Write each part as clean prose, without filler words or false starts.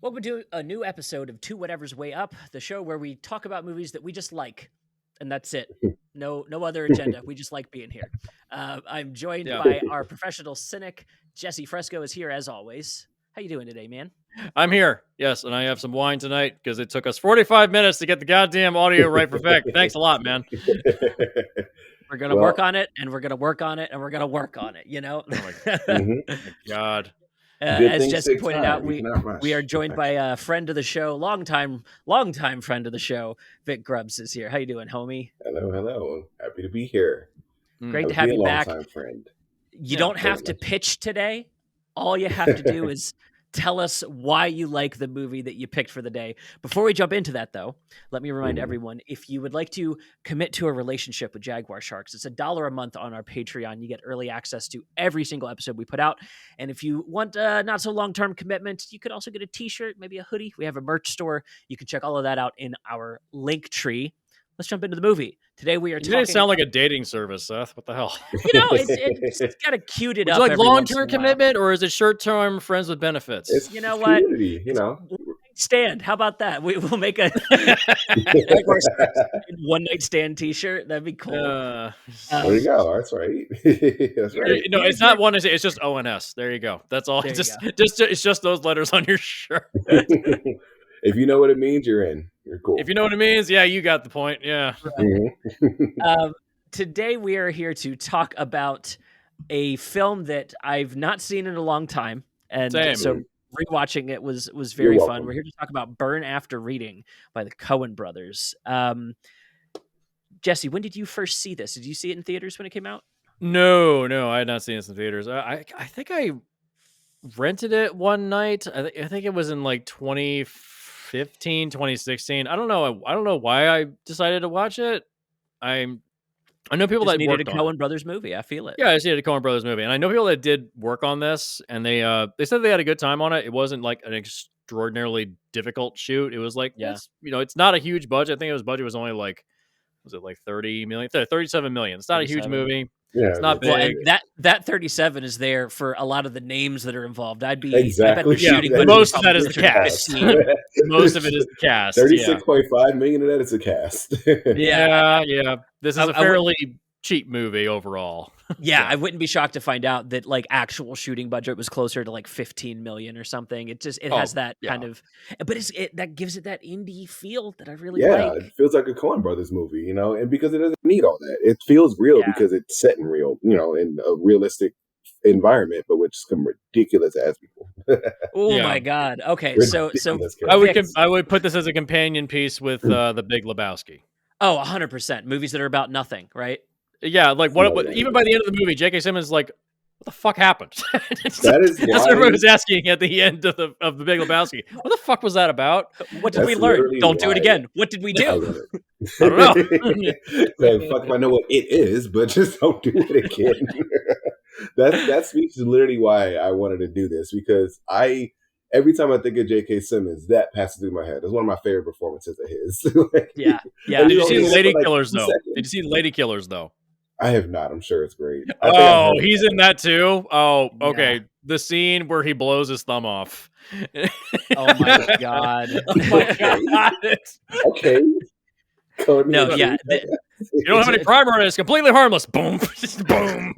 Welcome to a new episode of Two Whatever's Way Up, the show where we talk about movies that we just like, and that's it. No other agenda. We just like being here. I'm joined by our professional cynic, Jesse Fresco is here as always. How you doing today, man? I'm here, yes, and I have some wine tonight because it took us 45 minutes to get the goddamn audio right perfect. Thanks a lot, man. We're gonna work on it, and we're gonna work on it, and we're gonna work on it. You know. My God. As Jesse pointed out, we are joined by a friend of the show, longtime friend of the show, Vic Grubbs is here. How you doing, homie? Hello. Happy to be here. Great to have you back. Friend. You don't have to pitch today. All you have to do is tell us why you like the movie that you picked for the day. Before we jump into that, though, let me remind everyone, if you would like to commit to a relationship with Jaguar Sharks, it's $1 a month on our Patreon. You get early access to every single episode we put out. And if you want a not so long-term commitment, you could also get a t-shirt, maybe a hoodie. We have a merch store. You can check all of that out in our link tree. Let's jump into the movie. Today we are talking... It sound like a dating service, Seth. What the hell? You know, it's got to cute it up. Is it like long-term commitment, or is it short-term friends with benefits? It's you know what? Community, you know. Stand. How about that? We'll make a one-night stand T-shirt. That'd be cool. There you go. That's right. That's right. No, it's not one. It's just ONS. There you go. That's all. It's just those letters on your shirt. If you know what it means, you're in. You're cool. If you know what it means, yeah, you got the point. Yeah. Today we are here to talk about a film that I've not seen in a long time, and so rewatching it was very fun. We're here to talk about Burn After Reading by the Coen brothers. Jesse, when did you first see this? Did you see it in theaters when it came out? No, I had not seen this in theaters. I think I rented it one night. I think it was in like 2015, 2016. I don't know why I decided to watch it. I know people that needed a Coen Brothers movie. I feel it. Yeah, I just needed a Coen Brothers movie, and I know people that did work on this, and they said they had a good time on it. It wasn't like an extraordinarily difficult shoot. It was like, it's not a huge budget. I think budget was only like, was it like 30 million, 37 million. It's not a huge movie. Yeah, it's not big. Well, and that 37 is there for a lot of the names that are involved. I bet the shooting. Most of that is the cast. Most of it is the cast. 36.5 million of that is the cast. Yeah. This is a fairly cheap movie overall. Yeah, I wouldn't be shocked to find out that like actual shooting budget was closer to like 15 million or something. It has that kind of, but that gives it that indie feel that I really like. Yeah, it feels like a Coen Brothers movie, you know, and because it doesn't need all that, it feels real because it's set in real, you know, in a realistic environment, but with some ridiculous ass people. Oh my God! Okay, so I would put this as a companion piece with The Big Lebowski. Oh, 100%. Movies that are about nothing, right? Yeah, like even by the end of the movie, J.K. Simmons is like, what the fuck happened? That's what everyone was asking at the end of the Big Lebowski. What the fuck was that about? What did we learn? Don't do it again. What did we do? I don't know. Fuck if I know what it is, but just don't do it again. That speech is literally why I wanted to do this, because every time I think of J.K. Simmons, that passes through my head. It's one of my favorite performances of his. Yeah. Did you see Lady Killers, though? Did you see Lady Killers, though? I have not. I'm sure it's great. He's in that too? Oh, okay. Yeah. The scene where he blows his thumb off. Oh, my God. Okay. No, yeah. You don't have any primer on it. It's completely harmless. Boom. Boom.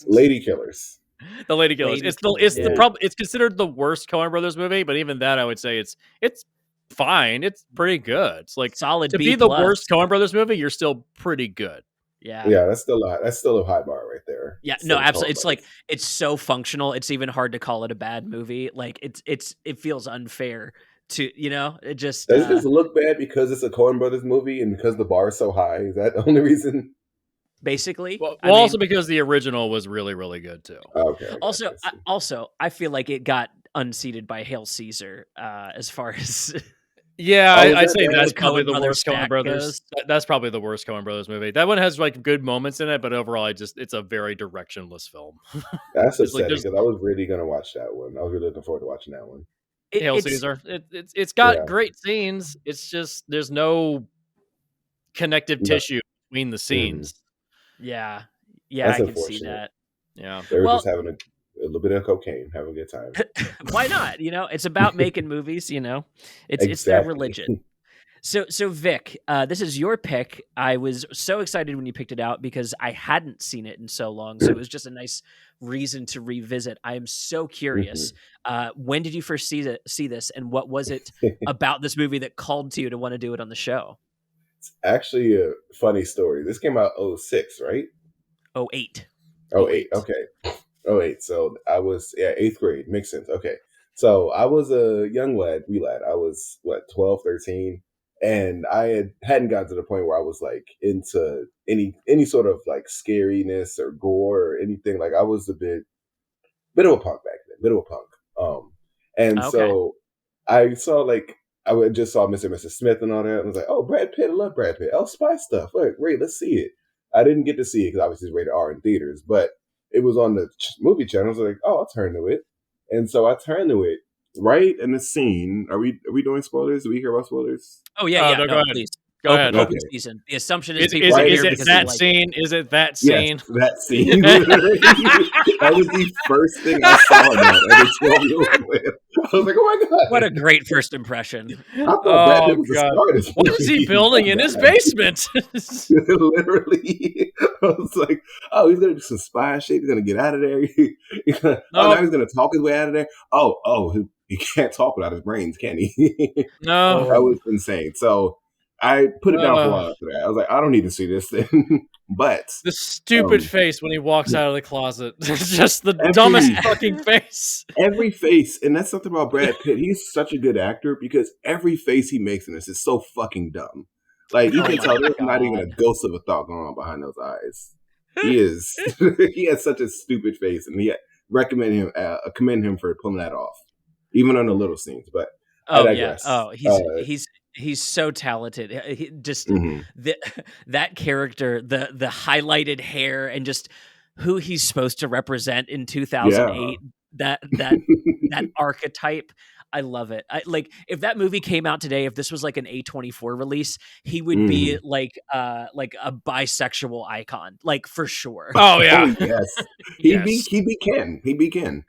Lady Killers. The Lady Killers. The problem. It's considered the worst Coen Brothers movie, but even that, I would say it's fine. It's pretty good. It's like solid. To be the worst Coen Brothers movie, you're still pretty good. Yeah, that's still a high bar right there. Yeah, no, absolutely. It's like it's so functional. It's even hard to call it a bad movie. Like it feels unfair to it just does it just look bad because it's a Coen Brothers movie and because the bar is so high. Is that the only reason? Basically, also because the original was really, really good too. Okay. Also, I feel like it got unseated by Hail Caesar as far as. Yeah, I'd say that's probably the worst Coen Brothers. That's probably the worst Coen Brothers movie. That one has like good moments in it, but overall, it's a very directionless film. That's upsetting because I was really going to watch that one. I was really looking forward to watching that one. Hail Caesar. It's got great scenes. It's just there's no connective tissue between the scenes. Yeah, I can see that. Yeah, they were just having a little bit of cocaine, have a good time. Why not? It's about making movies. It's their Exactly. religion. So Vic, this is your pick. I was so excited when you picked it out because I hadn't seen it in so long. So it was just a nice reason to revisit. I am so curious. When did you first see this, and what was it about this movie that called to you to want to do it on the show? It's actually a funny story. This came out 06, right? 08. 08. Okay. 08. So I was 8th grade. Makes sense. Okay. So I was a young lad. I was 12, 13. And I hadn't gotten to the point where I was like into any sort of like scariness or gore or anything. Like I was a bit of a punk back then, bit of a punk. And Okay. so I saw like just saw Mr. and Mrs. Smith and all that, and I was like, oh, Brad Pitt, I love Brad Pitt. Oh, spy stuff. Like, great, let's see it. I didn't get to see it because obviously it's rated R in theaters, but it was on the movie channel. I was like, oh, I'll turn to it. And so I turned to it. Right in the scene, are we doing spoilers? Do we hear about spoilers? Oh yeah, no, go ahead. Please. Go ahead. Open Okay. season. The assumption is Is people are here it because that they like scene? Is it that scene? Yes, that scene. That was the first thing I saw in that as a 12-year-old. I was like, oh my god! What a great first impression. I thought Brad Pitt was the God. star of this What is he movie. building in his basement? Literally, I was like, "Oh, he's gonna do some spy shit. He's gonna get out of there. Now he's gonna talk his way out of there. Oh, he can't talk without his brains, can he?" No. That was insane. So I put it down for a while after that. I was like, I don't need to see this thing. But The stupid face when he walks out of the closet. Just the dumbest fucking face. Every face, and that's something about Brad Pitt. He's such a good actor because every face he makes in this is so fucking dumb. Like you can tell there's not even a ghost of a thought going on behind those eyes. He is. He has such a stupid face, and commend him for pulling that off, even on the little scenes. But I digress. He's so talented. That character, the highlighted hair, and just who he's supposed to represent in 2008. That archetype. I love it. If that movie came out today, if this was like an A24 release, he would be like a bisexual icon, like for sure. Oh yeah. Oh, yes. He'd be Ken.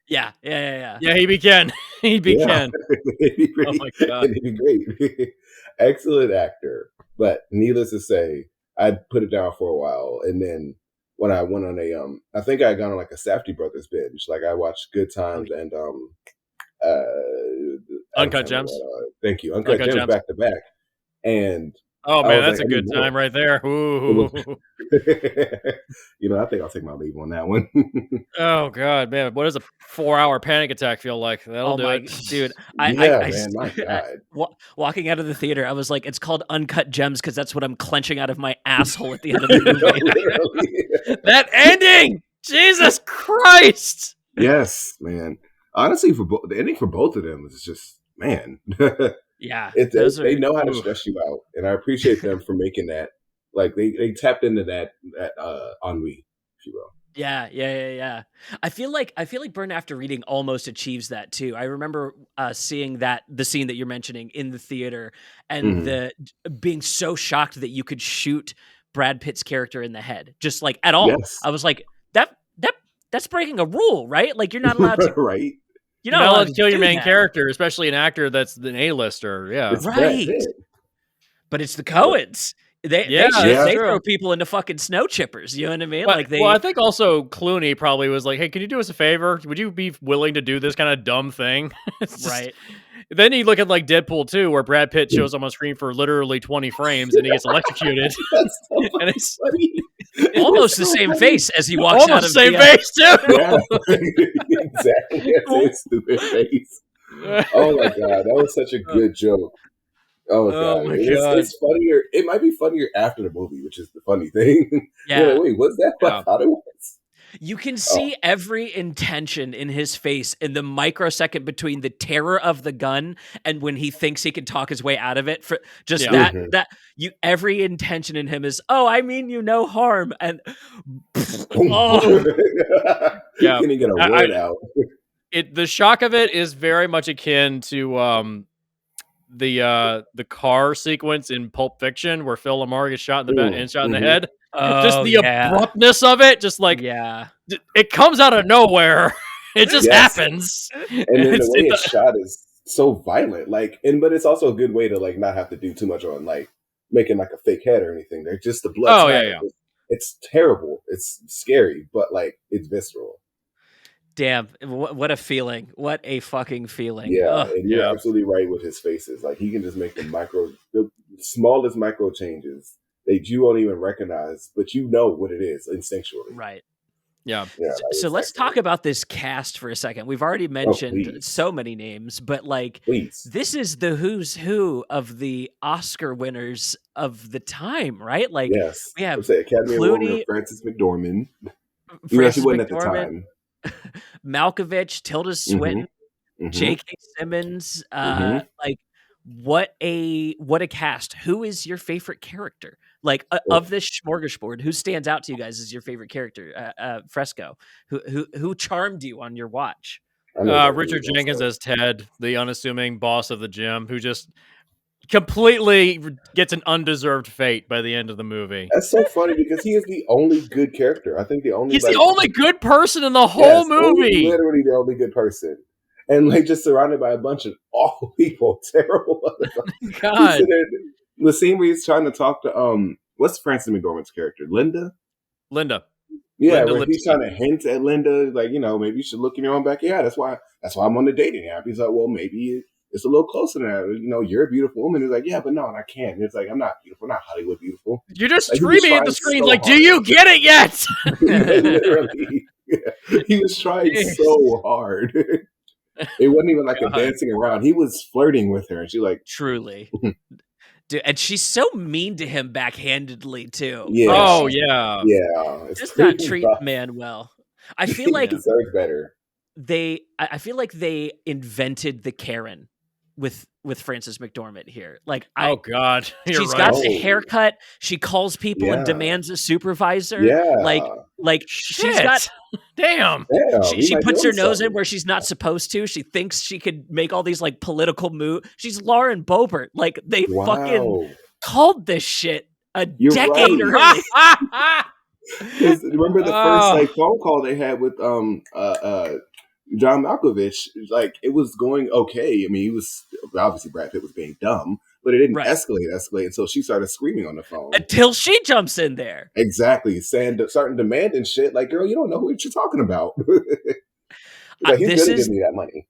Yeah. Yeah, he be Ken. He'd be Ken. Oh my god. He'd be great. Excellent actor. But needless to say, I put it down for a while, and then when I went on I think I got on like a Safdie Brothers binge. Like I watched Good Times and Uncut Gems. Thank you. Uncut Gems back to back. And oh man, that's a good time right there. Ooh. I think I'll take my leave on that one. Oh god, man, what does a 4-hour panic attack feel like? That'll do it, dude. My God. Walking out of the theater, I was like, "It's called Uncut Gems" because that's what I'm clenching out of my asshole at the end of the movie. That ending, Jesus Christ! Yes, man. Honestly, the ending for both of them is just man. Yeah, they know how to stress you out, and I appreciate them for making that. Like they tapped into that ennui, if you will. Yeah. I feel like Burn After Reading almost achieves that too. I remember seeing the scene that you're mentioning in the theater, and the being so shocked that you could shoot Brad Pitt's character in the head, just like at all. Yes. I was like, that's breaking a rule, right? Like you're not allowed to, right? You're not allowed to kill your main that. character, especially an actor that's an A-lister. Yeah, it's right. But it's the Coens. They throw people into fucking snow chippers. You know what I mean? Well, I think also Clooney probably was like, "Hey, can you do us a favor? Would you be willing to do this kind of dumb thing?" Right. Then you look at like Deadpool 2, where Brad Pitt shows up on screen for literally 20 frames and he gets electrocuted. That's so and it's almost the same face as he walks out of the same face too. Yeah. Exactly. That's a stupid face. Oh my god, that was such a good joke. Oh god, it's funnier. It might be funnier after the movie, which is the funny thing. Yeah. Wait, what's that? I thought it was. You can see every intention in his face in the microsecond between the terror of the gun and when he thinks he can talk his way out of it. For just every intention in him is, oh, I mean you no harm, and Can't even get a word out. The shock of it is very much akin to the car sequence in Pulp Fiction where Phil Lamar gets shot in the head. Just the abruptness of it, just like it comes out of nowhere. It just happens. And then the way it's shot is so violent. Like, but it's also a good way to like not have to do too much on like making like a fake head or anything. They're just the blood. Oh yeah. It's terrible. It's scary, but like it's visceral. Damn, what a feeling. What a fucking feeling. Yeah, and you're absolutely right with his faces. Like, he can just make the smallest micro changes that you won't even recognize, but you know what it is instinctually. Right. Yeah. So let's talk about this cast for a second. We've already mentioned so many names, but like, this is the who's who of the Oscar winners of the time, right? Like, we have Academy Award winner Frances McDormand. She wasn't at the time. Malkovich, Tilda Swinton, J.K. Simmons. Like, what a cast. Who is your favorite character? Like, of this smorgasbord, who stands out to you guys as your favorite character? Fresco, who charmed you on your watch? Richard Jenkins as Ted, the unassuming boss of the gym, who just completely gets an undeserved fate by the end of the movie. That's so funny because he is the only good character. I think he's the only good person in the whole movie. Literally the only good person. And like just surrounded by a bunch of awful people, terrible. God. The scene where he's trying to talk to what's Frances McDormand's character? Linda. Yeah, where he's trying to hint at Linda, like, maybe you should look in your own backyard. That's why I'm on the dating app. He's like, well, maybe it's a little closer than that. You're a beautiful woman. He's like, yeah, but no, I can't. And it's like, I'm not beautiful. I'm not Hollywood beautiful. You're just screaming at the screen like, do you get it yet? Literally. Yeah. He was trying so hard. It wasn't even like a dancing around. He was flirting with her. And she like... Truly. Dude, and she's so mean to him backhandedly, too. Yeah. Oh, yeah. Yeah. Just not treat the man well. I feel like... He deserves better. I feel like they invented the Karen with Frances McDormand here. Like, oh God, she's got the haircut. She calls people and demands a supervisor. Yeah, like she's got. Damn. She puts her nose in where she's not supposed to. She thinks she could make all these like political moves. She's Lauren Boebert. Like they fucking called this shit a decade early. Remember the first like phone call they had with John Malkovich? Like it was going okay. I mean, he was obviously Brad Pitt was being dumb, but it didn't escalate until she started screaming on the phone. Until she jumps in there. Exactly, starting demanding shit. Like, girl, you don't know what you're talking about. Like, he's gonna give me that money.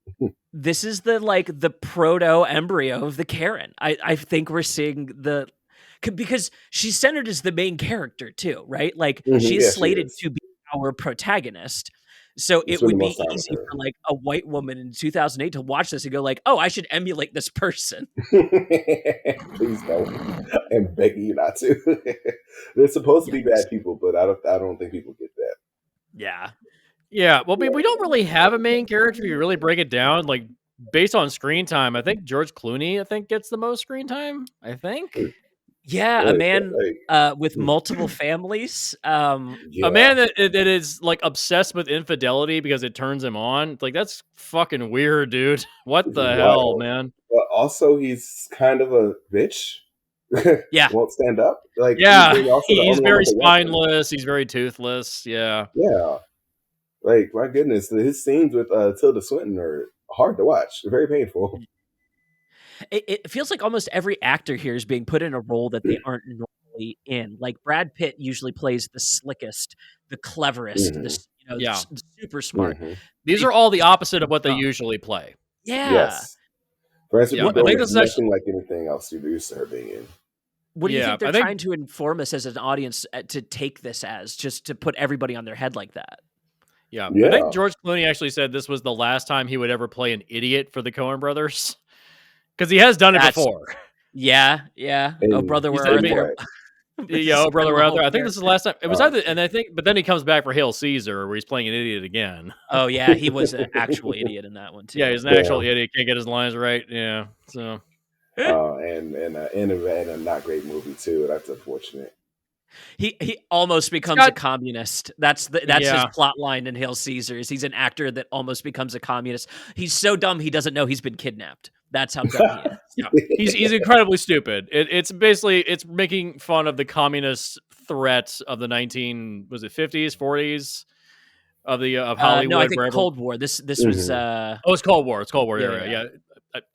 This is the proto embryo of the Karen. I think we're seeing because she's centered as the main character too, right? Like she's slated to be our protagonist. So it would be easy for like a white woman in 2008 to watch this and go like, "Oh, I should emulate this person." Please don't. I'm begging you not to. They're supposed to be bad people, but I don't think people get that. Yeah. Yeah. Well, we don't really have a main character. If you really break it down, like based on screen time, I think George Clooney gets the most screen time. I think. Yeah, a man with multiple families. A man that is like obsessed with infidelity because it turns him on. Like that's fucking weird, dude. What the hell, man? But also, he's kind of a bitch. Yeah, won't stand up. Like he's very spineless. He's very toothless. Yeah. Like my goodness, his scenes with Tilda Swinton are hard to watch. They're very painful. It feels like almost every actor here is being put in a role that they aren't normally in. Like Brad Pitt usually plays the slickest, the cleverest, super smart. These are all the opposite of what they usually play. Yeah. Yes. Frances I think this is nothing like anything else you're used to her being in. What do you think they're trying to inform us as an audience to take this as, just to put everybody on their head like that? Yeah. I think George Clooney actually said this was the last time he would ever play an idiot for the Coen brothers. Because he has done it before. Yeah. Oh, brother, where are they? Yeah, oh, brother, where are they? I think this is the last time. It was either, and I think, but then he comes back for Hail Caesar, where he's playing an idiot again. Oh, yeah, he was an actual idiot in that one, too. Yeah, he's an actual idiot. Can't get his lines right. Yeah, so. And a not great movie, too. That's unfortunate. He almost becomes a communist. That's his plot line in Hail Caesar. He's an actor that almost becomes a communist. He's so dumb he doesn't know he's been kidnapped. That's how dumb he is. He's incredibly stupid. It's making fun of the communist threat of the 50s, 40s. of Hollywood. No, I think wherever... Cold War. This was. it's Cold War. It's Cold War. Yeah.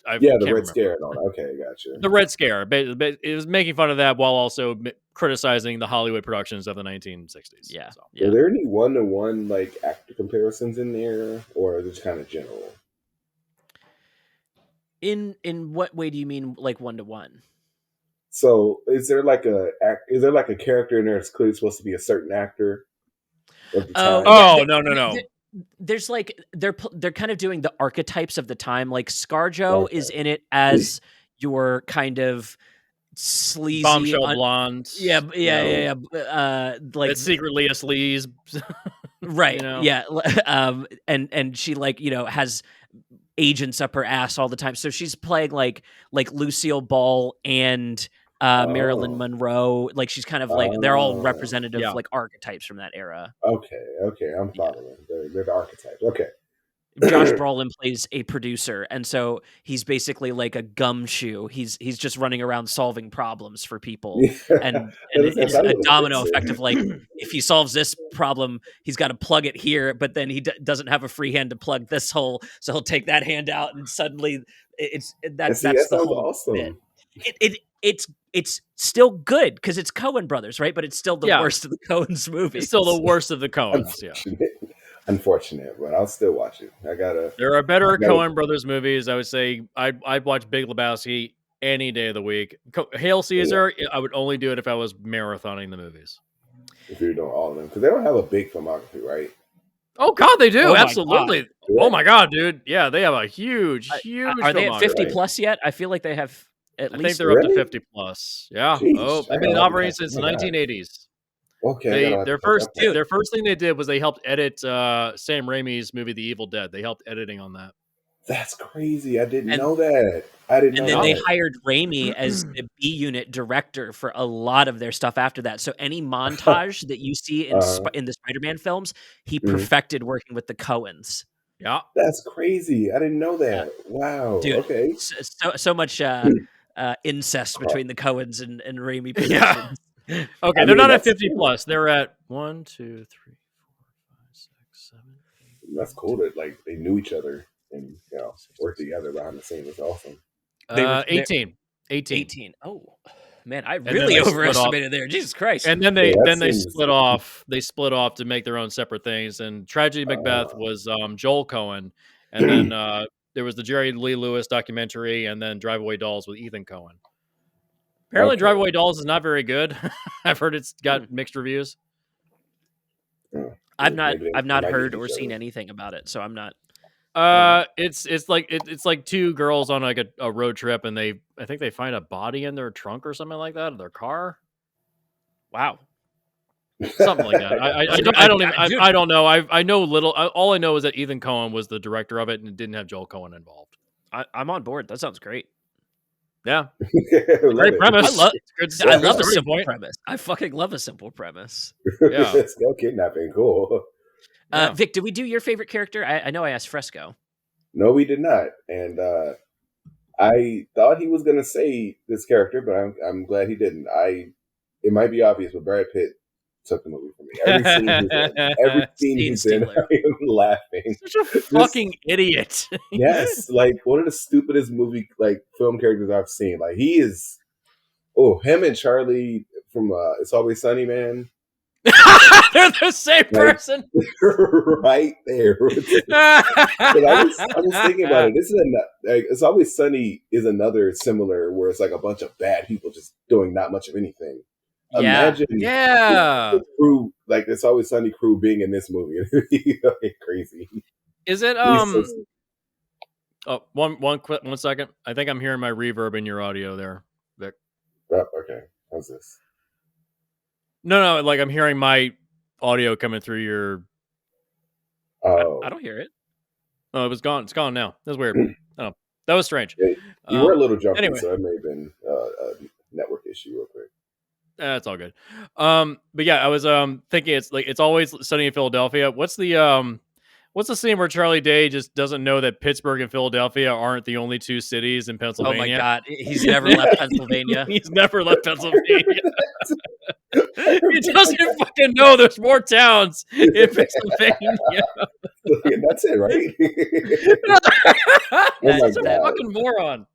I the can't Red remember. Scare and all that. Okay, gotcha. The Red Scare. It was making fun of that while also criticizing the Hollywood productions of the 1960s. Yeah. So. Are there any one-to-one like actor comparisons in there, or is it kind of general? In what way do you mean, like 1-to-1? So is there like a character in there that's clearly supposed to be a certain actor? No. There's like they're kind of doing the archetypes of the time. Like ScarJo is in it as your kind of sleazy bombshell blonde. Yeah. Like it's secretly a sleaze, right? Yeah, and she like has agents up her ass all the time. So she's playing like Lucille Ball and Marilyn Monroe. Like she's kind of like they're all representative like archetypes from that era. Okay, I'm following. They're the archetypes. Okay. Josh Brolin plays a producer, and so he's basically like a gumshoe. He's just running around solving problems for people, and it's a domino effect of like if he solves this problem, he's got to plug it here, but then he doesn't have a free hand to plug this hole, so he'll take that hand out, and suddenly that's the whole awesome. It's still good because it's Coen Brothers, right? But it's still the worst of the Coens movies. It's still the worst of the Coens. Unfortunate, but I'll still watch it. There are better Coen Brothers movies. I would say I'd watch Big Lebowski any day of the week. Hail Caesar, I would only do it if I was marathoning the movies. If you're doing all of them, because they don't have a big filmography, right? Oh God, they do. Absolutely. Oh my God, dude. Yeah, they have a huge. Are they at 50 plus yet? I feel like they have at least. I think they're up to 50 plus. Yeah. Jeez, they've been operating since the 1980s. Okay. Their first thing they did was they helped edit Sam Raimi's movie The Evil Dead. They helped editing on that. That's crazy. I didn't know that. And then they hired Raimi as the B unit director for a lot of their stuff after that. So any montage that you see in the Spider-Man films, he perfected working with the Coens. Yeah, that's crazy. I didn't know that. Wow. Dude, okay. So much incest between the Coens and Raimi. Yeah. Okay, they're not at 50 plus. They're at 1, 2, 3, 4, 5, 6, 7. 8. That's cool that like they knew each other and worked together behind the scenes. That's awesome. 18. Oh man, I really overestimated there. Jesus Christ! And then they split off. They split off to make their own separate things. And Tragedy Macbeth was Joel Coen, and then there was the Jerry Lee Lewis documentary, and then Drive Away Dolls with Ethan Coen. Apparently, Drive Away Dolls is not very good. I've heard it's got mixed reviews. I've not heard or seen anything about it, so I'm not. It's like two girls on like a road trip, and I think they find a body in their trunk or something like that in their car. Wow, something like that. I don't know. I know little. All I know is that Ethan Coen was the director of it, and it didn't have Joel Coen involved. I'm on board. That sounds great. Yeah, great premise. I love a simple premise. I fucking love a simple premise. Yeah, no kidnapping, cool. Vic, did we do your favorite character? I know I asked Fresco. No, we did not, and I thought he was going to say this character, but I'm glad he didn't. It might be obvious, but Brad Pitt took the movie from me. Every scene he's in, I am laughing. Such a fucking idiot. Yes, like one of the stupidest film characters I've seen. Like he is. Oh, him and Charlie from It's Always Sunny, man. They're the same person, right there. I was thinking about it. This is It's Always Sunny is another similar where it's like a bunch of bad people just doing not much of anything. Imagine the crew, like It's Always Sunny crew being in this movie. It's crazy. Is it one second. I think I'm hearing my reverb in your audio there, Vic. Oh, okay. How's this? No, like I'm hearing my audio coming through your. Oh, I don't hear it. Oh, it was gone. It's gone now. That's weird. Oh, that was strange. Yeah, you were a little jumpy, anyway. So it may have been a network issue real quick. That's all good. But yeah, I was thinking It's Always Sunny in Philadelphia. What's the scene where Charlie Day just doesn't know that Pittsburgh and Philadelphia aren't the only two cities in Pennsylvania? Oh my God, he's never left Pennsylvania. He's never left Pennsylvania. He doesn't fucking know there's more towns in Pennsylvania. That's it, right? He's a fucking moron.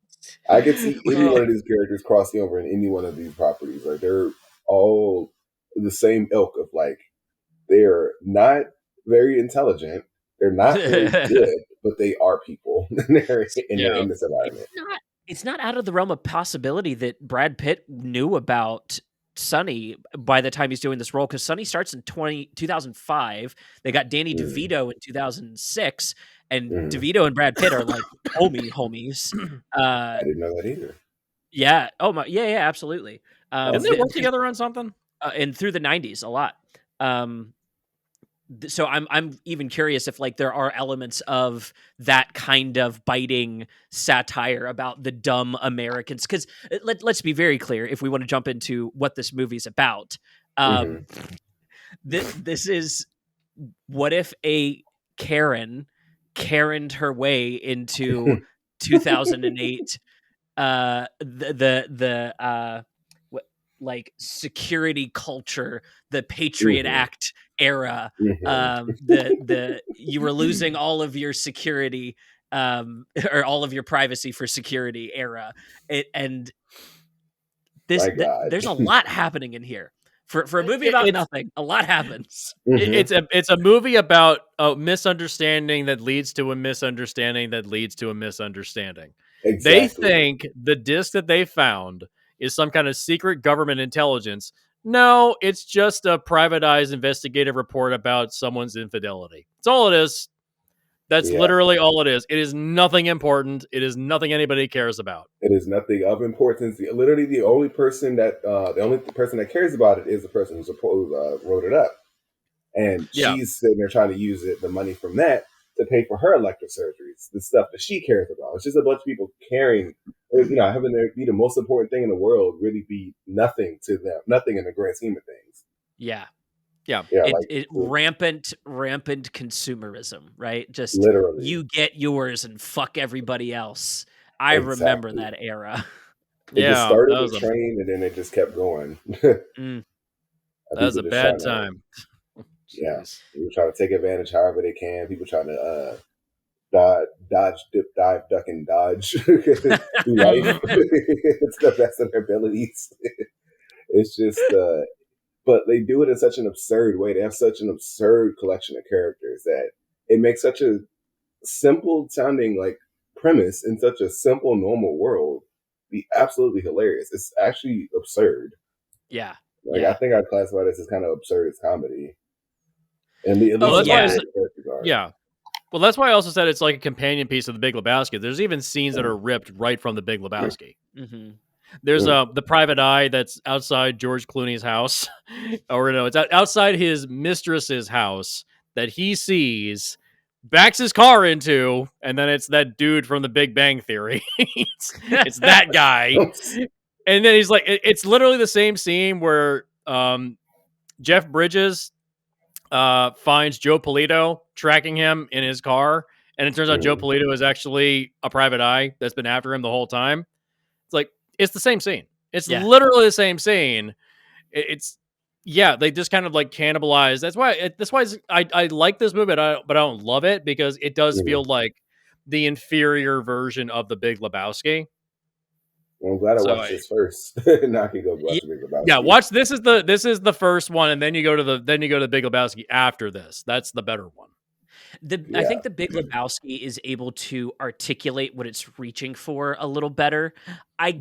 I could see any one of these characters crossing over in any one of these properties. Like they're all the same ilk of like they're not very intelligent, they're not very good, but they are people. They're in this environment. It's not out of the realm of possibility that Brad Pitt knew about Sonny by the time he's doing this role, because Sonny starts in 2005. They got Danny DeVito in 2006, and DeVito and Brad Pitt are like homies. I didn't know that either. Yeah. Oh my. Yeah. Absolutely. Didn't they work together on something? And through the 90s, a lot. So I'm even curious if like there are elements of that kind of biting satire about the dumb Americans, because let's be very clear if we want to jump into what this movie's about. This is, what if a Karen'd her way into 2008 like security culture, the Patriot Act era, you were losing all of your security or all of your privacy for security era, there's a lot happening in here for a movie about nothing. A lot happens. It's a movie about a misunderstanding that leads to a misunderstanding that leads to a misunderstanding. Exactly. They think the disc that they found is some kind of secret government intelligence. No, it's just a privatized investigative report about someone's infidelity. That's all it is. That's literally all it is. It is nothing important. It is nothing anybody cares about. It is nothing of importance. Literally, the only person that cares about it is the person who wrote it up, and she's sitting there trying to use the money from that to pay for her elective surgeries, the stuff that she cares about. It's just a bunch of people caring. Having there be the most important thing in the world really be nothing to them, nothing in the grand scheme of things. Yeah. Rampant consumerism, right? Just literally, you get yours and fuck everybody else. I remember that era. It just started with train, and then it just kept going. That was a bad time. Yes, people trying to take advantage however they can. People trying to dodge, dip, dive, duck, and dodge through life. It's the best of their abilities. It's just, but they do it in such an absurd way. They have such an absurd collection of characters that it makes such a simple sounding like premise in such a simple, normal world be absolutely hilarious. It's actually absurd. Yeah. I think I'd classify this as kind of absurd comedy. And well, that's why I also said it's like a companion piece of The Big Lebowski. There's even scenes that are ripped right from The Big Lebowski. Mm-hmm. There's the private eye that's outside George Clooney's house, or no, it's outside his mistress's house that he sees, backs his car into, and then it's that dude from The Big Bang Theory. it's that guy, and then he's like, it's literally the same scene where Jeff Bridges finds Joe Polito tracking him in his car, and it turns out Joe Polito is actually a private eye that's been after him the whole time. It's the same scene. It's literally the same scene. They just kind of like cannibalize. That's why I like this movie, but I don't love it, because it does feel like the inferior version of The Big Lebowski. Well, I'm glad I watched this first. Now I can go watch The Big Lebowski. Yeah, watch this is the first one, and then you go to the Big Lebowski after this. That's the better one. I think The Big Lebowski is able to articulate what it's reaching for a little better. I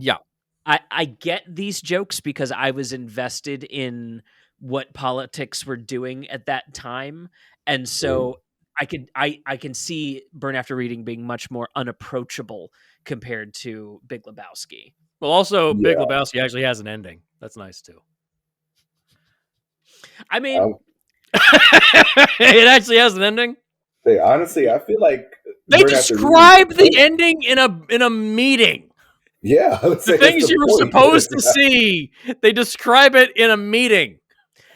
get these jokes because I was invested in what politics were doing at that time, and so I can see Burn After Reading being much more unapproachable compared to Big Lebowski. Well, also Big Lebowski actually has an ending. That's nice too. I mean, it actually has an ending. Hey, honestly, I feel like they describe the ending in a meeting. Yeah, the things you were supposed to see, they describe it in a meeting.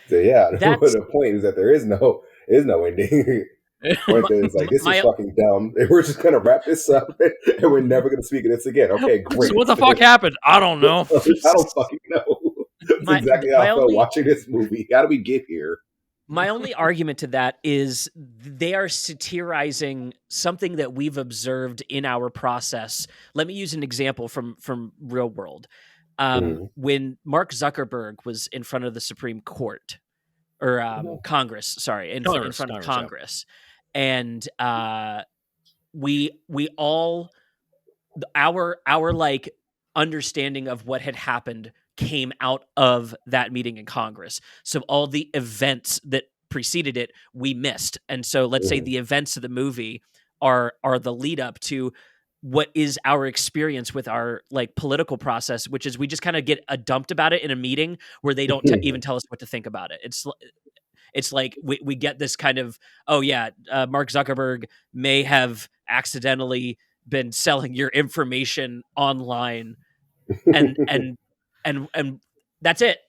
So the point is that there is no ending. It's like, this is fucking dumb. We're just gonna wrap this up, and we're never gonna speak of this again. Okay, great. So what the fuck happened? I don't know. I don't fucking know. That's exactly how I felt watching this movie. How do we get here? My only argument to that is they are satirizing something that we've observed in our process. Let me use an example from real world. When Mark Zuckerberg was in front of the Supreme Court or Congress, sorry, in front of Congress, and we all our like understanding of what had happened came out of that meeting in Congress. So all the events that preceded it, we missed. And so let's say the events of the movie are the lead up to what is our experience with our like political process, which is we just kind of get dumped about it in a meeting where they don't even tell us what to think about it. It's like we get this kind of, Mark Zuckerberg may have accidentally been selling your information online and that's it.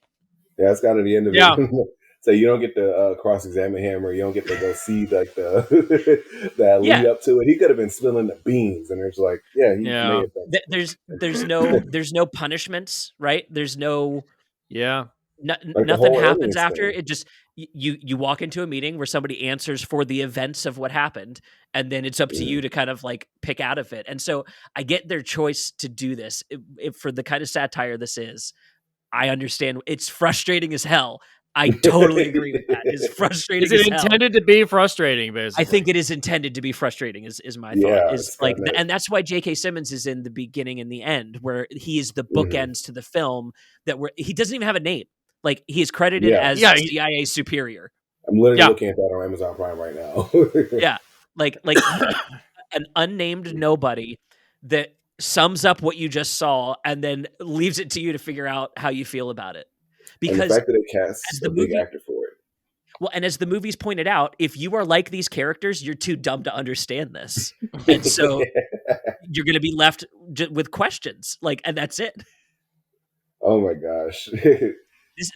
Yeah, that's kind of the end of it. So you don't get to cross-examine him, or you don't get to go see like that lead up to it. He could have been spilling the beans, and it's like, may have been. There's no punishments, right? There's no like nothing happens after it. Just you walk into a meeting where somebody answers for the events of what happened, and then it's up to you to kind of like pick out of it. And so I get their choice to do this for the kind of satire this is. I understand it's frustrating as hell. I totally agree with that. It's frustrating. Is it intended to be frustrating? Basically, I think it is intended to be frustrating. Is my thought? Is like, and that's why J.K. Simmons is in the beginning and the end, where he is the bookends to the film. He doesn't even have a name. Like he is credited as CIA superior. I'm literally looking at that on Amazon Prime right now. like an unnamed nobody that sums up what you just saw and then leaves it to you to figure out how you feel about it. Because and the fact that it casts a big actor for it. Well, and as the movie's pointed out, if you are like these characters, you're too dumb to understand this. And so you're going to be left with questions. Like, and that's it. Oh my gosh.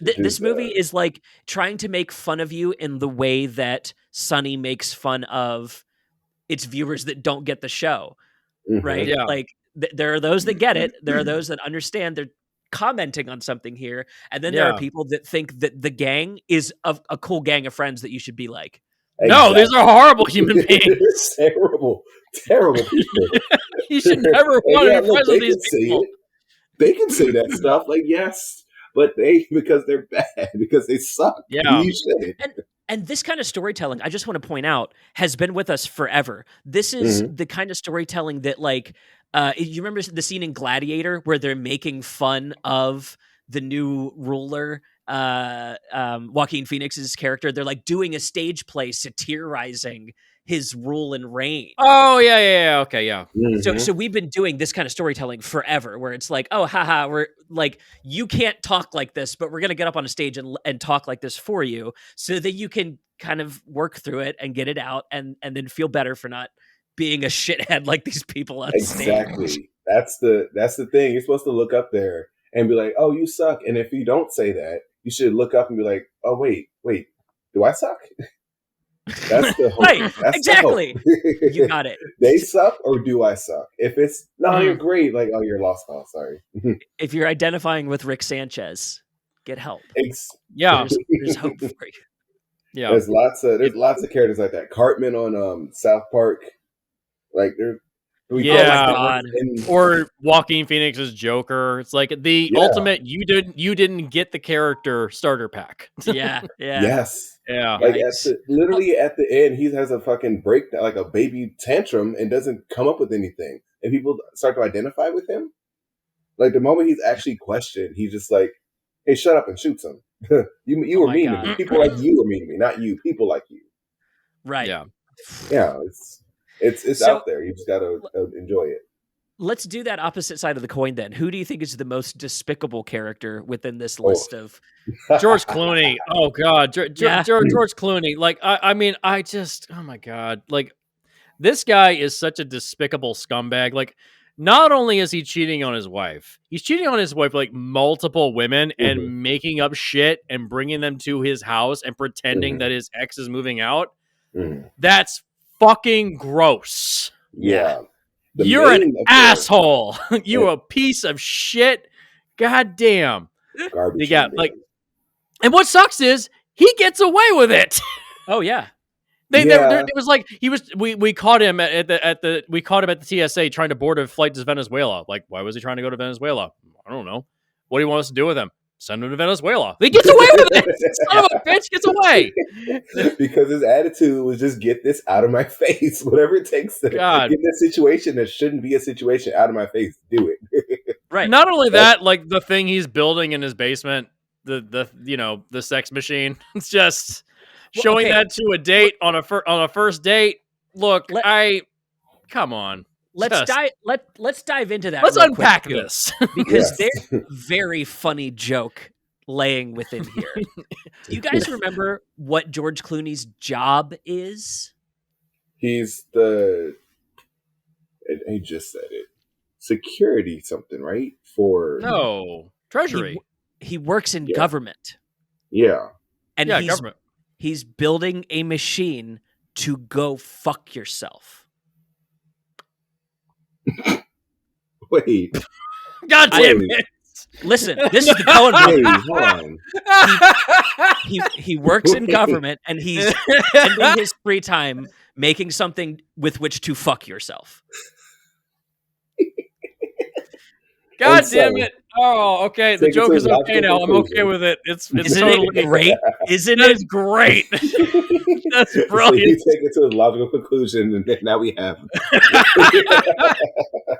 This movie is like trying to make fun of you in the way that Sunny makes fun of its viewers that don't get the show. Right? Yeah. Like there are those that get it. There are those that understand they're commenting on something here. And then there are people that think that the gang is a cool gang of friends that you should be like. No, these are horrible human beings. Terrible people. You should never want to be friends with these people. They can say that stuff. Like, yes, but because they're bad, because they suck. Yeah. You shouldn't. And this kind of storytelling, I just want to point out, has been with us forever. This is the kind of storytelling that, like, you remember the scene in Gladiator where they're making fun of the new ruler, Joaquin Phoenix's character? They're like doing a stage play satirizing his rule and reign. Oh, yeah. Okay, yeah. So we've been doing this kind of storytelling forever where it's like, oh, haha, we're like, you can't talk like this, but we're going to get up on a stage and talk like this for you so that you can kind of work through it and get it out and then feel better for not being a shithead like these people on stage. Exactly. That's the thing. You're supposed to look up there and be like, oh, you suck. And if you don't say that, you should look up and be like, oh, wait, do I suck? That's the hope. Right, That's exactly. You got it. They suck or do I suck? If it's, no, you're great. Like, oh, you're lost. Oh, sorry. If you're identifying with Rick Sanchez, get help. There's hope for you. Yeah. There's lots of characters like that. Cartman on South Park. Like, they're... or Joaquin Phoenix's Joker. It's like the ultimate. You didn't get the character starter pack. Yes. Yeah. Like literally at the end, he has a fucking breakdown, like a baby tantrum, and doesn't come up with anything. And people start to identify with him. Like the moment he's actually questioned, he's just like, "Hey, shut up and shoots him." you were mean to me. People like you were mean to me, not you. People like you. Right. Yeah. It's out there. You just gotta enjoy it. Let's do that opposite side of the coin then. Who do you think is the most despicable character within this list of George Clooney? Oh God, George Clooney. Like, I mean, I just, oh my God, like this guy is such a despicable scumbag. Like, not only is he cheating on his wife, he's cheating on his wife like multiple women and making up shit and bringing them to his house and pretending that his ex is moving out. That's fucking gross. Yeah. You're an asshole. You a piece of shit. God damn. Garbage. Yeah, like, and what sucks is he gets away with it. Oh yeah. It was like we caught him at the TSA trying to board a flight to Venezuela. Like, why was he trying to go to Venezuela? I don't know. What do you want us to do with him? Send him to Venezuela. He gets away with it. Son of a bitch gets away. Because his attitude was just get this out of my face. Whatever it takes to get this situation that shouldn't be a situation out of my face. Do it. Right. Not only that, like the thing he's building in his basement, the sex machine. It's just showing that to a date on a first date. Look, come on. Let's dive into that. Let's unpack this because there's a very funny joke laying within here. Do you guys remember what George Clooney's job is? He's he just said it. Security something, right? Treasury. He works in government. Yeah. And government. He's building a machine to go fuck yourself. Wait. God damn it. Listen, this is the Coen brother. He works in government and he's spending his free time making something with which to fuck yourself. God damn it. Oh, okay. The joke is okay now. I'm okay with it. Isn't it great? Isn't it great? That's brilliant. So you take it to a logical conclusion, and then now we have.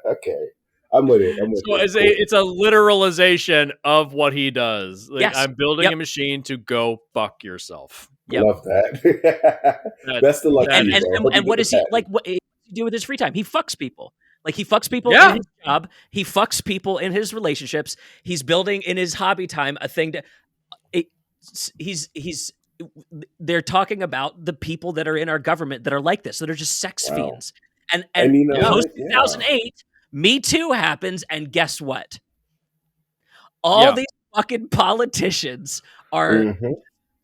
Okay, I'm with it. It's a literalization of what he does. Like, yes. I'm building a machine to go fuck yourself. Love that. Best of luck. And what does he like? What does he do with his free time? He fucks people. Like he fucks people in his job. He fucks people in his relationships. He's building in his hobby time a thing they're talking about the people that are in our government that are like this, that are just sex fiends. And post 2008, Me Too happens, and guess what? All these fucking politicians are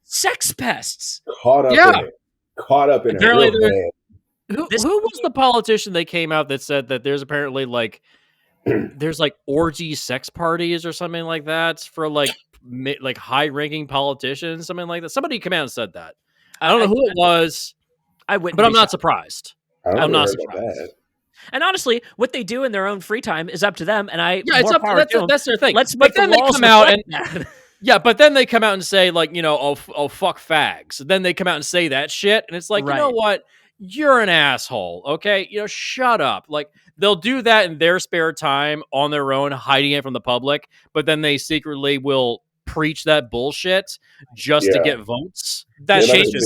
sex pests. Caught up in it. Who was the politician that came out that said that there's apparently there's orgy sex parties or something like that for like high-ranking politicians, something like that. Somebody came out and said that. I don't know who it was. But I'm not surprised. I'm not surprised. And honestly, what they do in their own free time is up to them. And that's their thing. But then they come out and but then they come out and say oh fuck fags. Then they come out and say that shit, and it's like, you know what? You're an asshole, okay? Shut up. Like, they'll do that in their spare time on their own, hiding it from the public, but then they secretly will preach that bullshit just to get votes. That changes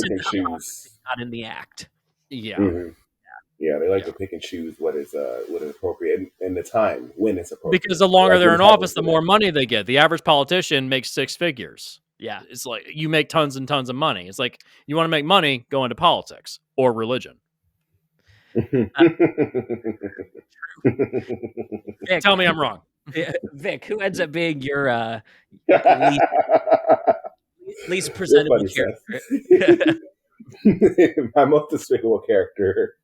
not in the act. Yeah. Mm-hmm. Yeah, they like to pick and choose what is appropriate and the time when it's appropriate. Because the longer they're in office, the more money they get. The average politician makes 6 figures. Yeah. It's like you make tons and tons of money. It's like you want to make money, go into politics or religion. Vic, tell me I'm wrong. Vic, who ends up being your least presentable character? My most despicable character.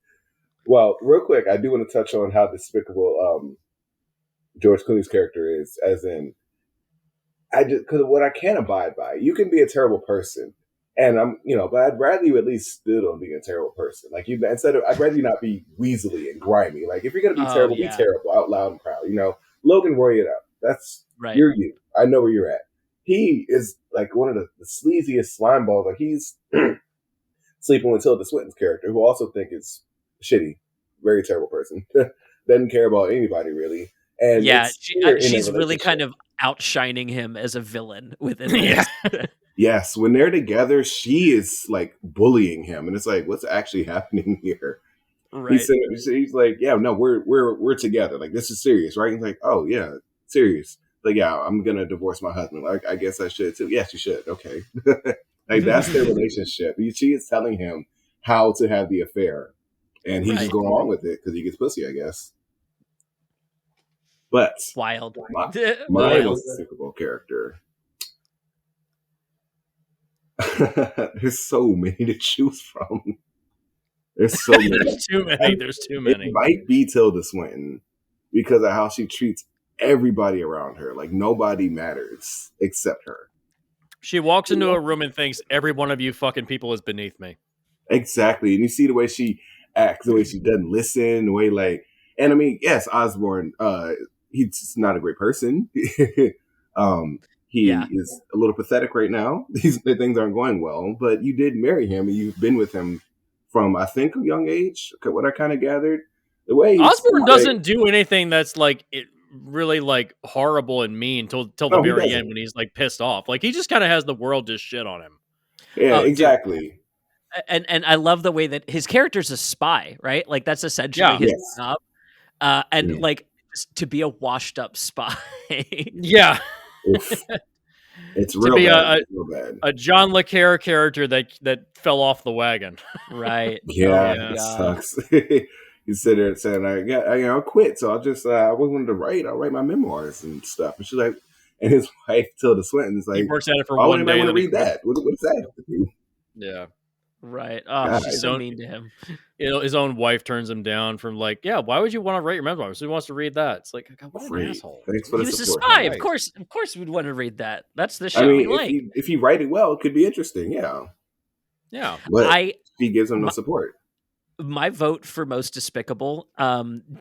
Well, real quick, I do want to touch on how despicable George Clooney's character is, as in, because what I can't abide by, you can be a terrible person, and but I'd rather you at least stood on being a terrible person. Like I'd rather you not be weaselly and grimy. Like if you're gonna be terrible, be terrible out loud and proud. Logan Roy it up. That's right. You're you. I know where you're at. He is like one of the sleaziest slime balls. Like he's sleeping with Tilda Swinton's character, who I also think is shitty, very terrible person. Doesn't care about anybody really. And she's really kind of outshining him as a villain within this. Yes, when they're together, she is like bullying him, and it's like, what's actually happening here? Right. He's like, yeah, no, we're together. Like this is serious, right? He's like, oh yeah, serious. Like, yeah, I'm gonna divorce my husband. Like, I guess I should too. Yes, you should. Okay, like that's their relationship. She is telling him how to have the affair, and he's just going along with it because he gets pussy, I guess. But wild. My most despicable character. There's so many to choose from. There's so many. There's too many. It might be Tilda Swinton because of how she treats everybody around her. Like nobody matters except her. She walks into a room and thinks every one of you fucking people is beneath me. Exactly. And you see the way she acts, the way she doesn't listen, the way like, and I mean, yes, Osborn, he's not a great person. He is a little pathetic right now. Things aren't going well, but you did marry him and you've been with him from, I think, a young age, what I kind of gathered. The way Osborn doesn't do anything that's like really like horrible and mean till the very end when he's like pissed off. Like he just kind of has the world just shit on him. Yeah, exactly. Dude. And I love the way that his character's a spy, right? Like that's essentially his job. Like to be a washed up spy. Yeah. It's real bad. A John Le Carre character that fell off the wagon. Right. Yeah, it sucks. He sit there and said, I'll quit. So I'll just, I wanted to write. I'll write my memoirs and stuff. And she's like, and his wife, Tilda Swinton's like, he works at it for one day. I want to read that. What does that have to do? Yeah. Right. Oh, she's so mean to him. His own wife turns him down from like, yeah, why would you want to write your memoirs? So he wants to read that. It's like, God, what an asshole. Thanks for the support. He was a spy. Of course we'd want to read that. That's the shit we like. If he write it well, it could be interesting. Yeah. Yeah. But he gives him no support. My vote for most despicable,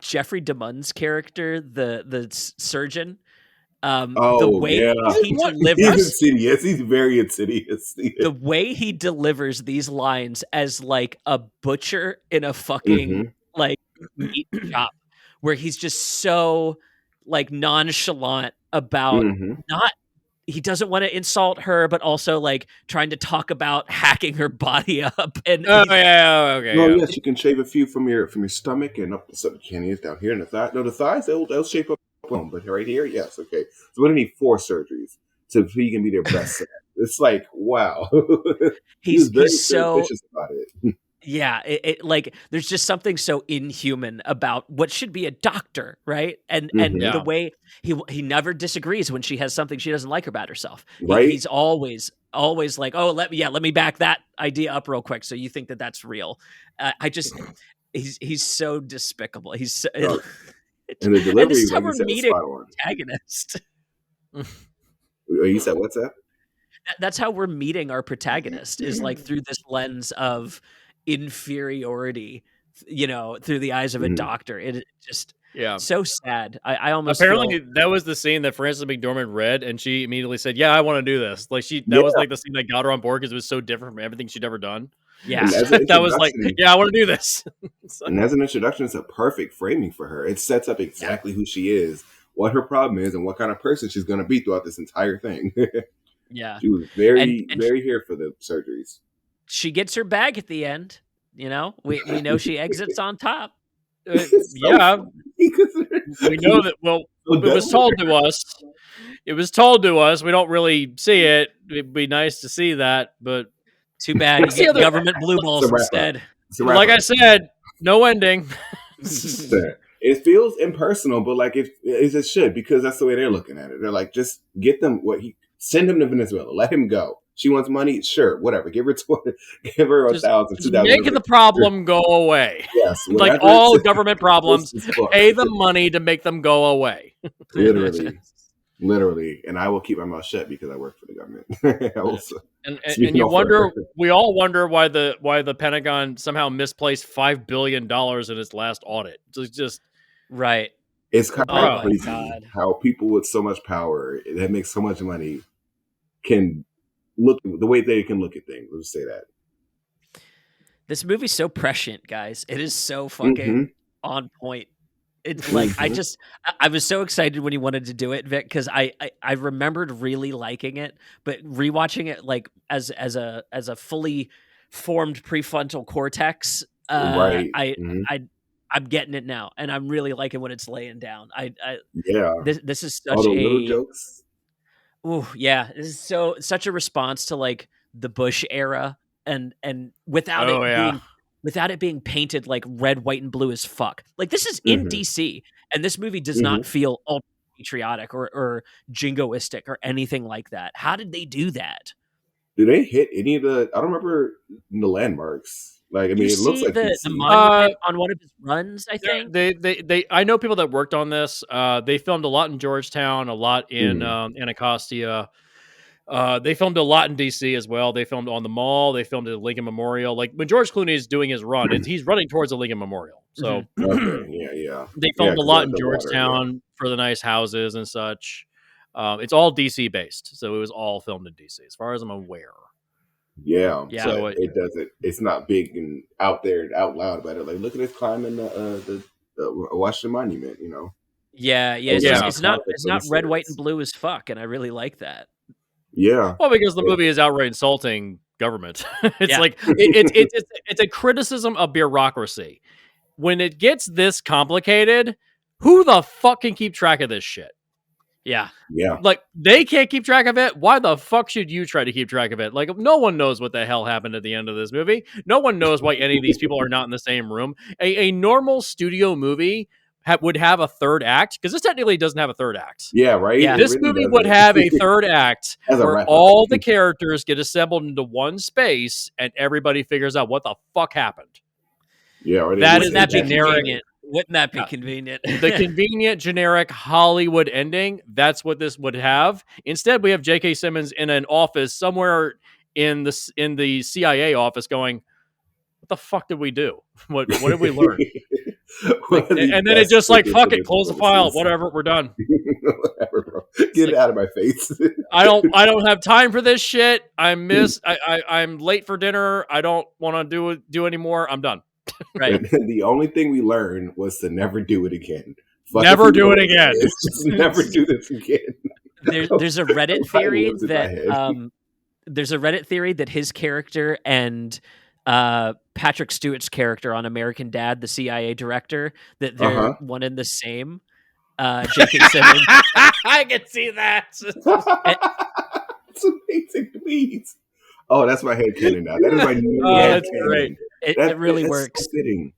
Jeffrey DeMunn's character, the surgeon. The way he delivers, he's insidious. He's very insidious. The way he delivers these lines as like a butcher in a fucking like meat shop, where he's just so like nonchalant about he doesn't want to insult her, but also like trying to talk about hacking her body up. And yes, you can shave a few from your stomach and up the subcutaneous down here in the thigh. No, the thighs they'll shape up. But right here, yes, okay. So we don't need 4 surgeries so he can be their best. It's like, wow. he's so vicious about it. Yeah, it like there's just something so inhuman about what should be a doctor, right? And the way he never disagrees when she has something she doesn't like about herself. Right? He's always like, oh, let me back that idea up real quick. So you think that that's real? He's so despicable. He's so, and the delivery, and this is how we're meeting our protagonist. You said what's that? That's how we're meeting our protagonist is like through this lens of inferiority, through the eyes of a doctor. It just so sad. I almost apparently that was the scene that Frances McDormand read, and she immediately said, "Yeah, I want to do this." Like that was like the scene that got her on board because it was so different from everything she'd ever done. Yeah, that was like, yeah, I want to do this. And as an introduction, it's a perfect framing for her. It sets up exactly who she is, what her problem is, and what kind of person she's going to be throughout this entire thing. Yeah, she was very here for the surgeries. She gets her bag at the end. We know she exits on top. Yeah, we know that. Well, it was told to us. It was told to us. We don't really see it. It'd be nice to see that, but. Too bad you get government blue balls instead. Like I said, no ending. It feels impersonal, but like it should, because that's the way they're looking at it. They're like, just get them send him to Venezuela, let him go. She wants money, sure, whatever. Give her 1,000, 2,000. Make the problem go away. Yes, like all government problems, pay the money to make them go away. Literally, and I will keep my mouth shut because I work for the government. And you wonder, we all wonder why the Pentagon somehow misplaced $5 billion in its last audit. Just right. It's kind of crazy how people with so much power that make so much money can look the way they can look at things. Let's say that. This movie's so prescient, guys. It is so fucking on point. It's like I was so excited when you wanted to do it, Vic, because I remembered really liking it, but rewatching it like as a fully formed prefrontal cortex, I'm getting it now, and I'm really liking what it's laying down. This is such all the little jokes. Oh yeah, this is such a response to like the Bush era, and without it being painted like red, white, and blue as fuck. Like this is in DC, and this movie does not feel ultra patriotic or jingoistic or anything like that. How did they do that? Do they hit any of the? I don't remember the landmarks. Like, I mean, You it looks see like the DC. monument on one of his runs, I think. They I know people that worked on this. They filmed a lot in Georgetown, a lot in Anacostia. They filmed a lot in DC as well. They filmed on the Mall. They filmed at Lincoln Memorial. Like when George Clooney is doing his run, he's running towards the Lincoln Memorial. So Okay, yeah. they filmed a 'cause lot of in the water, Georgetown for the nice houses and such. It's all DC based, so it was all filmed in DC, as far as I'm aware. Yeah. Yeah. So So it doesn't. It's not big and out there and out loud about it. Like, look at us climbing the Washington Monument. You know. Yeah. Yeah. It's not red, white, and blue. blue as fuck, and I really like that. Yeah. Well, because the Yeah. movie is outright insulting government. It's Yeah. like it's a criticism of bureaucracy. When it gets this complicated, who the fuck can keep track of this shit? Yeah. Yeah. Like they can't keep track of it. Why the fuck should you try to keep track of it? Like no one knows what the hell happened at the end of this movie. No one knows why any of these people are not in the same room. A normal studio movie would have a third act because this technically doesn't have a third act. Yeah. Right. Yeah. It This really movie doesn't. would have a third act As a where wrap-up. all the characters get assembled into one space and everybody figures out what the fuck happened. Yeah. Or they That just is Wouldn't that be inject- generic. convenient? Wouldn't that be Yeah. convenient? The convenient, generic Hollywood ending, that's what this would have. Instead, we have J.K. Simmons in an office somewhere in the CIA office going, what the fuck did we do? What did we learn? One of the And then it's best just like, freaking fuck it, close the file, performances. whatever, we're done. Whatever, bro. Get it out of my face. I don't have time for this shit. I'm late for dinner. I don't want to do anymore. I'm done. Right. And the only thing we learned was to never do it again. Fuck Never if we do it know again. this, Just never do this again. There's a Reddit Why theory lives in my head? that his character and Patrick Stewart's character on American Dad, the CIA director, that they're one and the same. J.K. Simmons. I can see that. It's amazing, please. Oh, that's my head canon now. That is my new Oh, head that's canon. great. It really that's works. So fitting.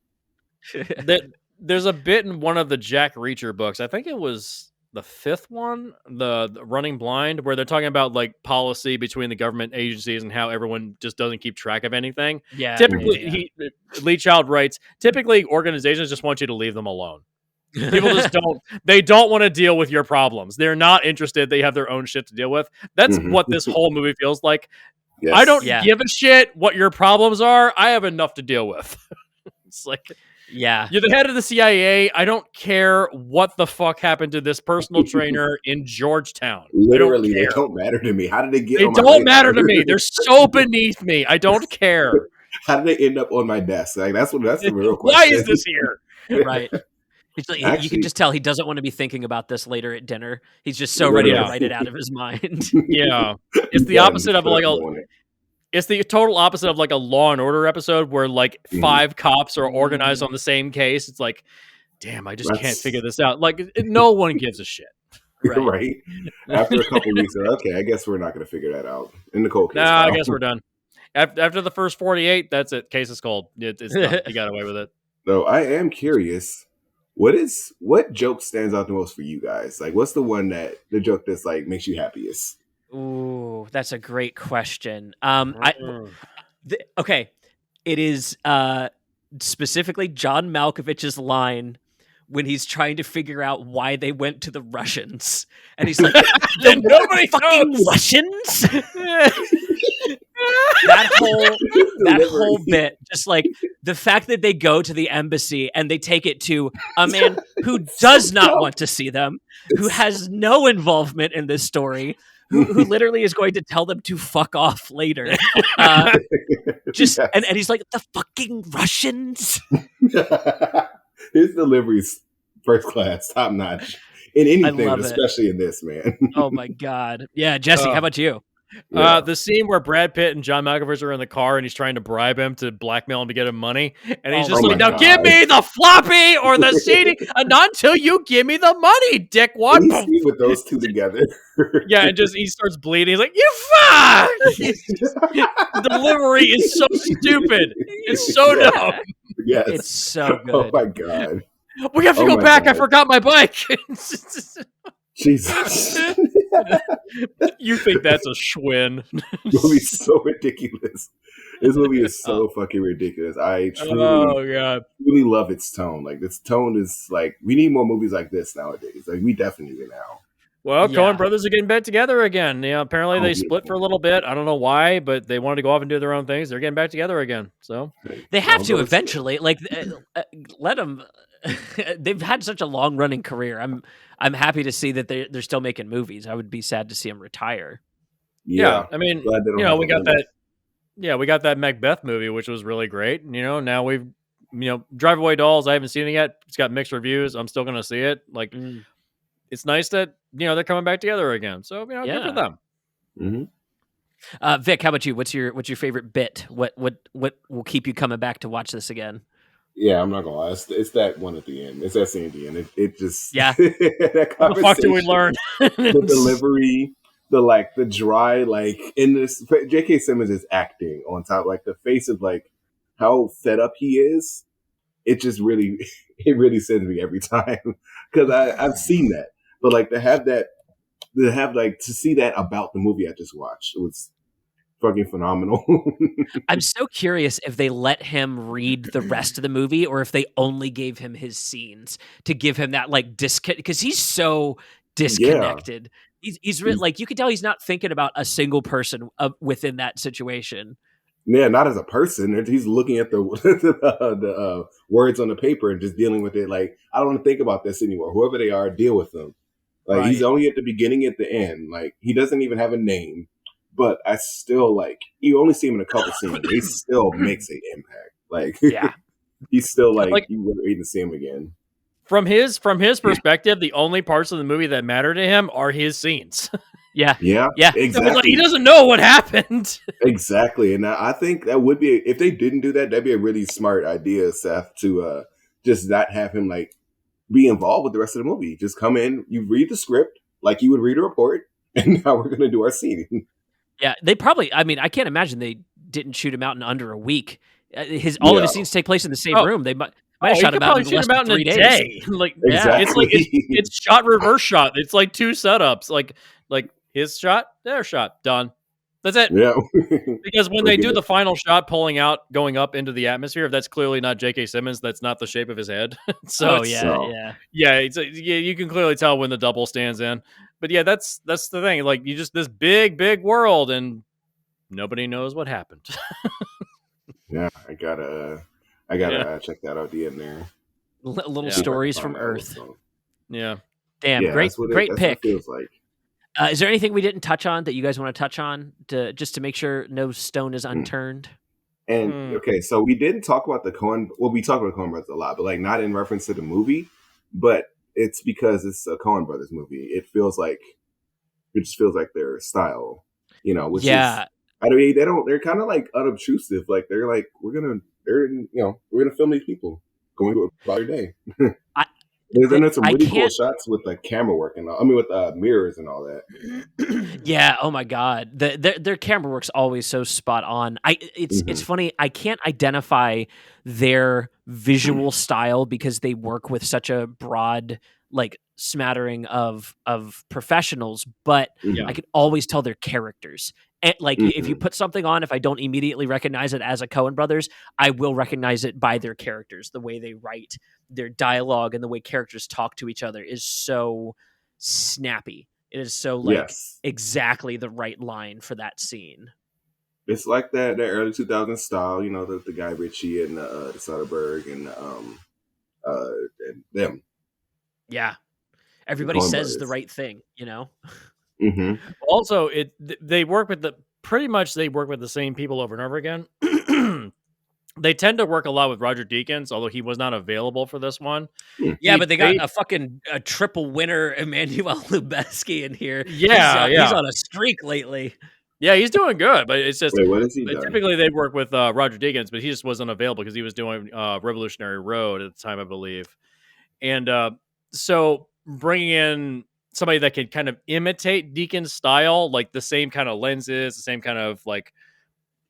There's a bit in one of the Jack Reacher books. I think it was the fifth one, the Running Blind, where they're talking about like policy between the government agencies and how everyone just doesn't keep track of anything. Yeah. Typically, Lee Child writes, typically organizations just want you to leave them alone. People just don't want to deal with your problems. They're not interested. They have their own shit to deal with. That's what this whole movie feels like. Yes. I don't give a shit what your problems are. I have enough to deal with. It's like, Yeah. you're the head of the CIA. I don't care what the fuck happened to this personal trainer in Georgetown. Literally, I they don't care. don't matter to me. How did they get? They on my don't radar? matter to me. They're so beneath me. I don't care. How did they end up on my desk? Like that's the real question. Why is this here? Right. It's like, you Actually- can just tell he doesn't want to be thinking about this later at dinner. He's just so ready to Yeah. write it out of his mind. Yeah, it's the opposite of like it's the total opposite of like a Law and Order episode where like 5 cops are organized on the same case. It's like, damn, I just can't figure this out. Like no one gives a shit. Right. After a couple weeks, they're okay. I guess we're not going to figure that out in the cold case. Nah, I guess we're done. After the first 48, that's it. Case is cold. It's done. You got away with it. So I am curious. What joke stands out the most for you guys? Like, what's the joke that's like makes you happiest? Ooh, that's a great question. Okay, it is specifically John Malkovich's line when he's trying to figure out why they went to the Russians, and he's like, "The Nobody fucking knows." Russians." that whole bit, just like the fact that they go to the embassy and they take it to a man who does not want to see them, who has no involvement in this story, who literally is going to tell them to fuck off later. Yes. And he's like, the fucking Russians. His delivery's first class, top notch in anything, love but it. especially in this, man. Oh my God. Yeah, Jesse, how about you? Yeah. The scene where Brad Pitt and John Malkovich are in the car and he's trying to bribe him to blackmail him to get him money. And he's just my like, now God. give me the floppy or the CD. Not until you give me the money, dickwad. You see with those two together. Yeah, and just he starts bleeding. He's like, you fuck! The delivery is so stupid. It's so dumb. Yes. It's so Oh good. my God. We have to Oh go my back. I God. forgot my bike. Jesus. You think that's a Schwinn. It'll be so ridiculous. This movie is so fucking ridiculous. I God, truly love its tone. Like its tone is like we need more movies like this nowadays. Like we definitely do now. Well, Yeah. Coen brothers are getting back together again. Apparently they split beautiful. for a little bit. I don't know why, but they wanted to go off and do their own things. They're getting back together again. So They have to eventually. Like, let them. They've had such a long running career. I'm happy to see that they're still making movies. I would be sad to see them retire. Yeah, I mean, we got that. Yeah, we got that Macbeth movie, which was really great. Now we've, Drive Away Dolls. I haven't seen it yet. It's got mixed reviews. I'm still gonna see it. Like, it's nice that they're coming back together again. So good for them. Mm-hmm. Vic, how about you? What's your favorite bit? What will keep you coming back to watch this again? Yeah, I'm not gonna lie. It's that one at the end. It's that scene at the end. It just that what the fuck do we learn? The delivery, the dry, in this. J.K. Simmons is acting on top, the face of how fed up he is. It just really, it really sends me every time because I've seen that, but to see that about the movie I just watched, it was fucking phenomenal. I'm so curious if they let him read the rest of the movie or if they only gave him his scenes to give him that because he's so disconnected. He's really you can tell he's not thinking about a single person within that situation. Yeah, not as a person. He's looking at the words on the paper and just dealing with it. I don't want to think about this anymore. Whoever they are, deal with them. He's only at the beginning, at the end. He doesn't even have a name. But I still you only see him in a couple scenes. He still makes an impact. He's still you were waiting to see him again. From his perspective, the only parts of the movie that matter to him are his scenes. Yeah, exactly. He doesn't know what happened. Exactly, and I think that would be if they didn't do that, that'd be a really smart idea, Seth, to just not have him be involved with the rest of the movie. Just come in, you read the script like you would read a report, and now we're gonna do our scene. Yeah, they probably. I mean, I can't imagine they didn't shoot him out in under a week. All of his scenes take place in the same room. They might have shot him out in less than 3 days. Day. Exactly. It's shot reverse shot. It's 2 setups. Like his shot, their shot, done. That's it. Yeah. Because when they do the final shot, pulling out, going up into the atmosphere, that's clearly not J.K. Simmons. That's not the shape of his head. You can clearly tell when the double stands in. But yeah, that's the thing. You just this big world, and nobody knows what happened. Yeah, I gotta check that out. The end there. Little stories from Earth. Yeah. Damn, great pick. What it feels like. Is there anything we didn't touch on that you guys want to touch on just to make sure no stone is unturned? And okay, so we didn't talk about the Coen. Well, we talk about Coen Brothers a lot, but not in reference to the movie. But it's because it's a Coen Brothers movie. It just feels like their style, Which is, I mean, they're kind of unobtrusive. They're we're gonna film these people going about their day. Then there's some really cool shots with camera work and with mirrors and all that. Yeah. Oh my God. Their camera work's always so spot on. It's funny. I can't identify their visual style because they work with such a broad smattering of professionals, but I can always tell they're characters. And if you put something on, if I don't immediately recognize it as a Coen Brothers, I will recognize it by their characters. The way they write, their dialogue, and the way characters talk to each other is so snappy. It is so exactly the right line for that scene. It's like that early 2000s style, the Guy Ritchie and the Soderbergh and them. Yeah, everybody says the right thing, Mm-hmm. Also, they work with the same people over and over again. They tend to work a lot with Roger Deakins, although he was not available for this one. Yeah, but they got a triple winner Emmanuel Lubezki in here. Yeah, he's on a streak lately. Yeah, he's doing good, but it's just what is he doing? Typically they work with Roger Deakins, but he just wasn't available because he was doing Revolutionary Road at the time, I believe. And so bringing in somebody that can kind of imitate Deakins' style, the same kind of lenses, the same kind of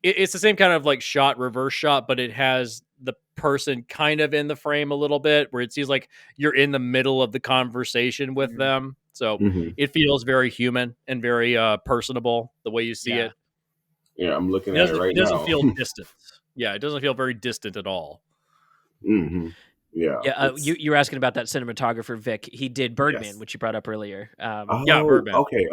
it's the same kind of shot, reverse shot, but it has the person kind of in the frame a little bit where it seems like you're in the middle of the conversation with them. So it feels very human and very personable the way you see it. Yeah, I'm looking at it right It doesn't now. feel distant. Yeah, it doesn't feel very distant at all. hmm Yeah. Yeah, you were asking about that cinematographer, Vic. He did Birdman, Yes. which you brought up earlier. Yeah, Oh, Birdman. okay.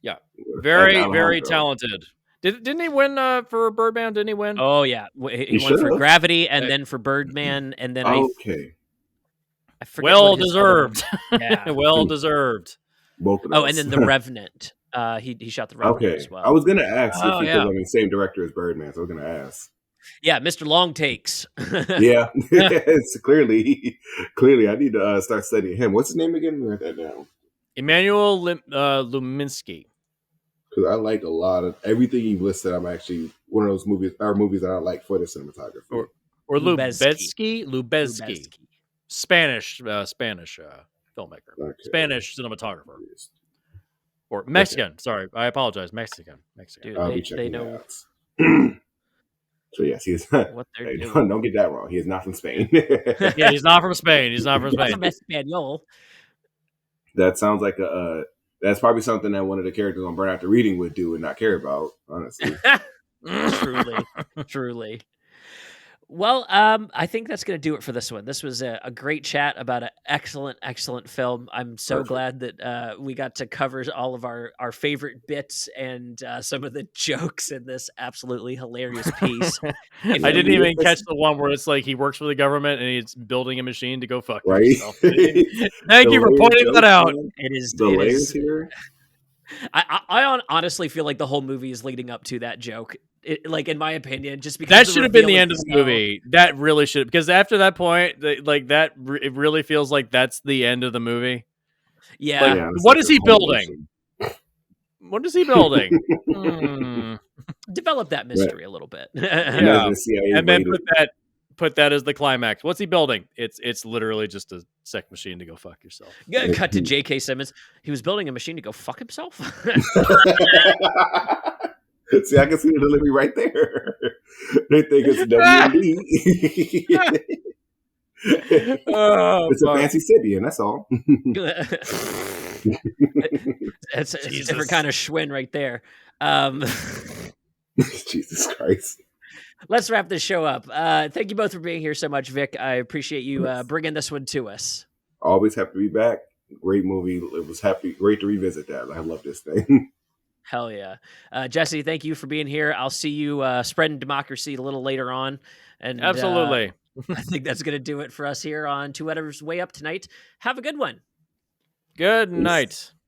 Yeah, That's very Alejandro. talented. Didn't he win for Birdman? Didn't he win? Oh yeah, he won for should've. Gravity, and then for Birdman, and then Okay. I forget Well what his other one- deserved. Yeah. well deserved. Both of those. Oh, and then The Revenant. He shot The Revenant Okay. as well. I was gonna ask Oh, if yeah. because I mean same director as Birdman, so I was gonna ask. Yeah, Mr. Long Takes. Yeah, it's clearly. I need to start studying him. What's his name again? Write that down. Emmanuel Luminsky. Because I like a lot of everything you listed. I'm actually one of those movies that I like for the cinematography. Or Lubezki. Lubezki. Spanish filmmaker. Okay. Spanish cinematographer. Or Mexican. Okay. Sorry, I apologize. Mexican. Dude, I'll be they checking know out. So yes, he is. what they're Hey, doing. don't get that wrong. He is not from Spain. Yeah, he's not from Spain. He's not from Spain. From Espanol. That sounds like that's probably something that one of the characters on Burn After Reading would do and not care about, honestly. Truly. Well, I think that's going to do it for this one. This was a great chat about an excellent film. I'm so glad that we got to cover all of our favorite bits and some of the jokes in this absolutely hilarious piece. I didn't even catch the one where it's like he works for the government and he's building a machine to go fuck yourself. Thank you for pointing that out. Man. It is the layers here. I honestly feel like the whole movie is leading up to that joke. Like in my opinion, just because that should have been the end of the movie. That really should, because after that point, like that, it really feels like that's the end of the movie. Yeah. Like, Yeah, what is he building? What is he building? Develop that mystery a little bit. Yeah. And then put that as the climax. What's he building? It's literally just a sex machine to go fuck yourself. Cut to J.K. Simmons. He was building a machine to go fuck himself. See, I can see the delivery right there. They think it's WMD. It's a fancy Sybian, that's all. It's a different kind of Schwinn right there. Jesus Christ. Let's wrap this show up. Thank you both for being here so much, Vic. I appreciate you bringing this one to us. Always happy to be back. Great movie. It was great to revisit that. I love this thing. Hell yeah. Jesse, thank you for being here. I'll see you spreading democracy a little later on. And absolutely. I think that's going to do it for us here on Two Editors Way Up tonight. Have a good one. Good night.